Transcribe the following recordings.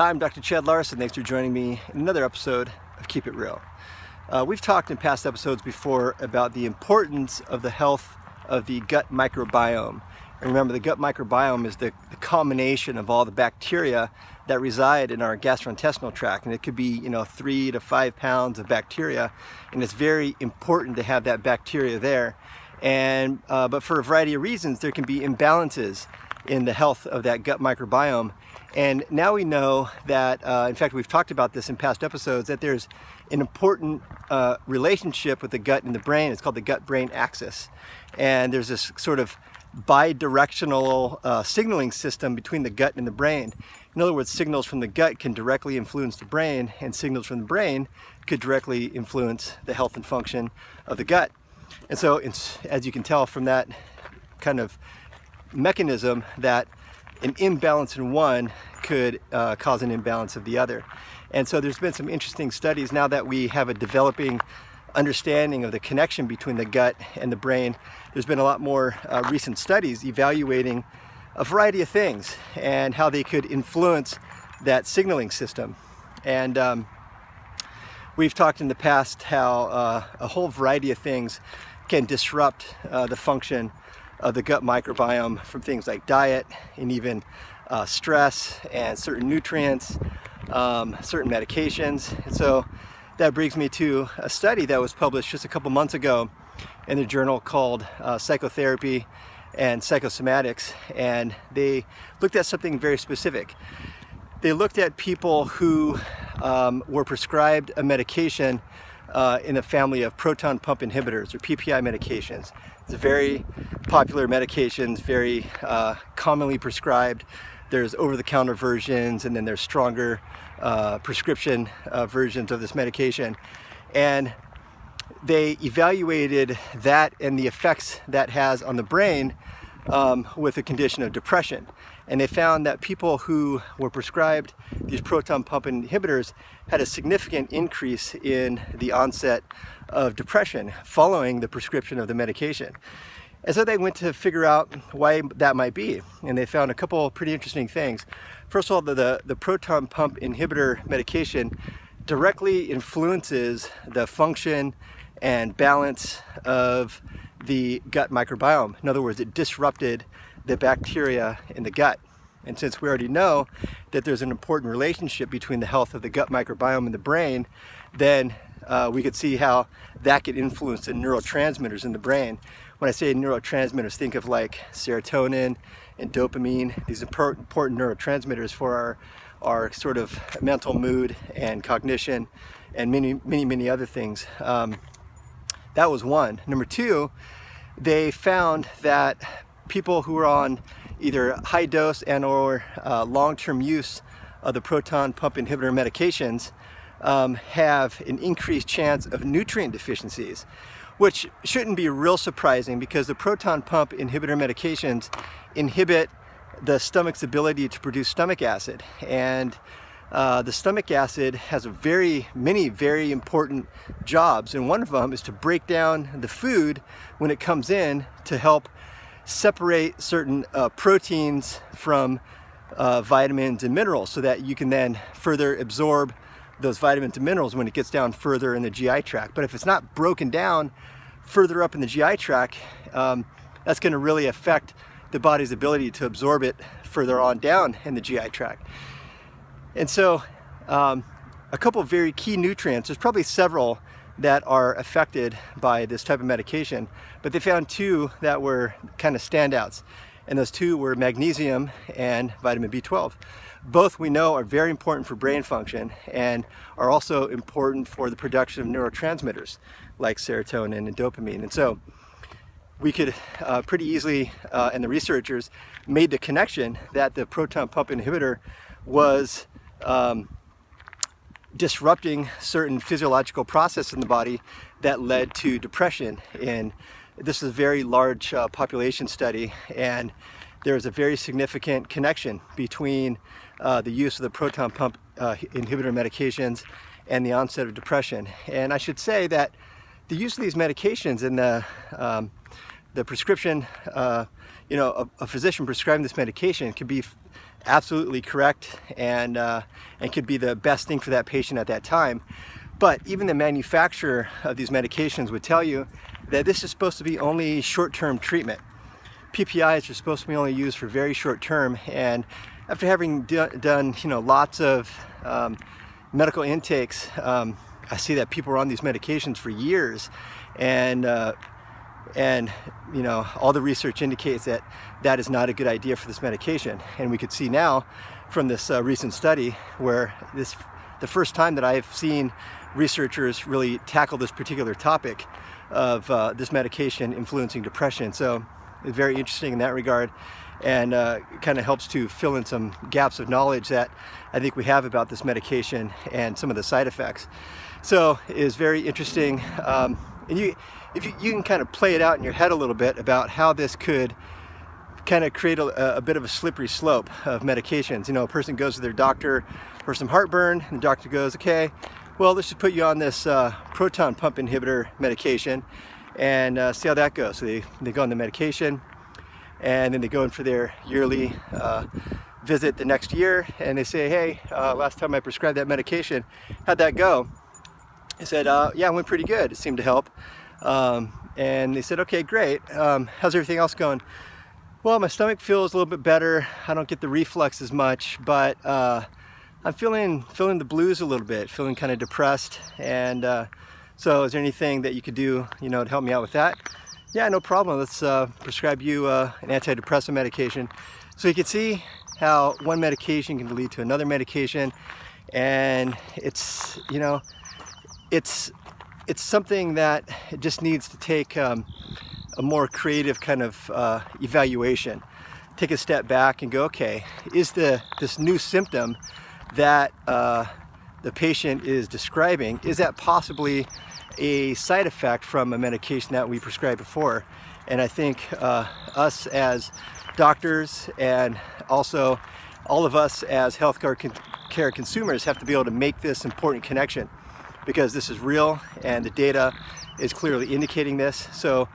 Hi, I'm Dr. Chad Larson. Thanks for joining me in another episode of Keep It Real. We've talked in past episodes before about the importance of the health of the gut microbiome. And remember, the gut microbiome is the combination of all the bacteria that reside in our gastrointestinal tract. And it could be, 3 to 5 pounds of bacteria. And it's very important to have that bacteria there. And but for a variety of reasons, there can be imbalances in the health of that gut microbiome. And now we know that, in fact, we've talked about this in past episodes, that there's an important relationship with the gut and the brain. It's called the gut-brain axis. And there's this sort of bidirectional signaling system between the gut and the brain. In other words, signals from the gut can directly influence the brain, and signals from the brain could directly influence the health and function of the gut. And so, as you can tell from that kind of mechanism, that an imbalance in one could cause an imbalance of the other. And so there's been some interesting studies now that we have a developing understanding of the connection between the gut and the brain. There's been a lot more recent studies evaluating a variety of things and how they could influence that signaling system. And we've talked in the past how a whole variety of things can disrupt the function of the gut microbiome, from things like diet and even stress and certain nutrients, certain medications. And so that brings me to a study that was published just a couple months ago in a journal called Psychotherapy and Psychosomatics, and they looked at something very specific. They looked at people who were prescribed a medication in the family of proton pump inhibitors, or PPI medications. It's a very popular medication, very commonly prescribed. There's over-the-counter versions, and then there's stronger prescription versions of this medication. And they evaluated that and the effects that has on the brain with the condition of depression. And they found that people who were prescribed these proton pump inhibitors had a significant increase in the onset of depression following the prescription of the medication. And so they went to figure out why that might be. And they found a couple pretty interesting things. First of all, the proton pump inhibitor medication directly influences the function and balance of the gut microbiome. In other words, it disrupted the bacteria in the gut. And since we already know that there's an important relationship between the health of the gut microbiome and the brain, then we could see how that could influence the neurotransmitters in the brain. When I say neurotransmitters, think of like serotonin and dopamine, these important neurotransmitters for our sort of mental mood and cognition and many other things. That was one. Number two, they found that people who are on either high dose and or long-term use of the proton pump inhibitor medications have an increased chance of nutrient deficiencies, which shouldn't be real surprising because the proton pump inhibitor medications inhibit the stomach's ability to produce stomach acid. And the stomach acid has many very important jobs, and one of them is to break down the food when it comes in to help separate certain proteins from vitamins and minerals, so that you can then further absorb those vitamins and minerals when it gets down further in the GI tract. But if it's not broken down further up in the GI tract, that's going to really affect the body's ability to absorb it further on down in the GI tract. And so a couple of very key nutrients, there's probably several that are affected by this type of medication, but they found two that were kind of standouts. And those two were magnesium and vitamin B12. Both we know are very important for brain function and are also important for the production of neurotransmitters like serotonin and dopamine. And so we could pretty easily, and the researchers made the connection that the proton pump inhibitor was disrupting certain physiological processes in the body that led to depression. And this is a very large population study, and there is a very significant connection between the use of the proton pump inhibitor medications and the onset of depression. And I should say that the use of these medications and the prescription, a physician prescribing this medication can be absolutely correct and could be the best thing for that patient at that time. But even the manufacturer of these medications would tell you that this is supposed to be only short-term treatment. PPIs are supposed to be only used for very short term, and after having done lots of medical intakes, I see that people are on these medications for years, and all the research indicates that that is not a good idea for this medication. And we could see now from this recent study where the first time that I've seen researchers really tackle this particular topic of this medication influencing depression. So it's very interesting in that regard, and kind of helps to fill in some gaps of knowledge that I think we have about this medication and some of the side effects. So it is very interesting, and you can kind of play it out in your head a little bit about how this could kind of create a bit of a slippery slope of medications. A person goes to their doctor for some heartburn, and the doctor goes, okay, well, let's just put you on this proton pump inhibitor medication and see how that goes. So they go on the medication, and then they go in for their yearly visit the next year, and they say, hey, last time I prescribed that medication, how'd that go? I said, yeah, it went pretty good. It seemed to help. And they said, okay, great. How's everything else going? Well, my stomach feels a little bit better. I don't get the reflux as much, but I'm feeling the blues a little bit, feeling kind of depressed. And so is there anything that you could do, to help me out with that? Yeah, no problem. Let's prescribe you an antidepressant medication. So you can see how one medication can lead to another medication, and it's something that just needs to take a more creative kind of evaluation. Take a step back and go, okay, is this new symptom that the patient is describing, is that possibly a side effect from a medication that we prescribed before? And I think us as doctors, and also all of us as healthcare care consumers, have to be able to make this important connection, because this is real and the data is clearly indicating this. So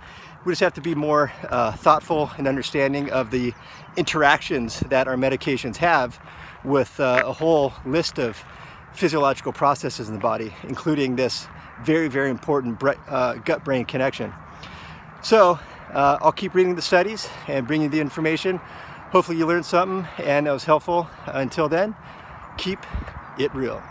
we just have to be more thoughtful and understanding of the interactions that our medications have with a whole list of physiological processes in the body, including this very, very important gut-brain connection. So I'll keep reading the studies and bringing the information. Hopefully you learned something and that was helpful. Until then, keep it real.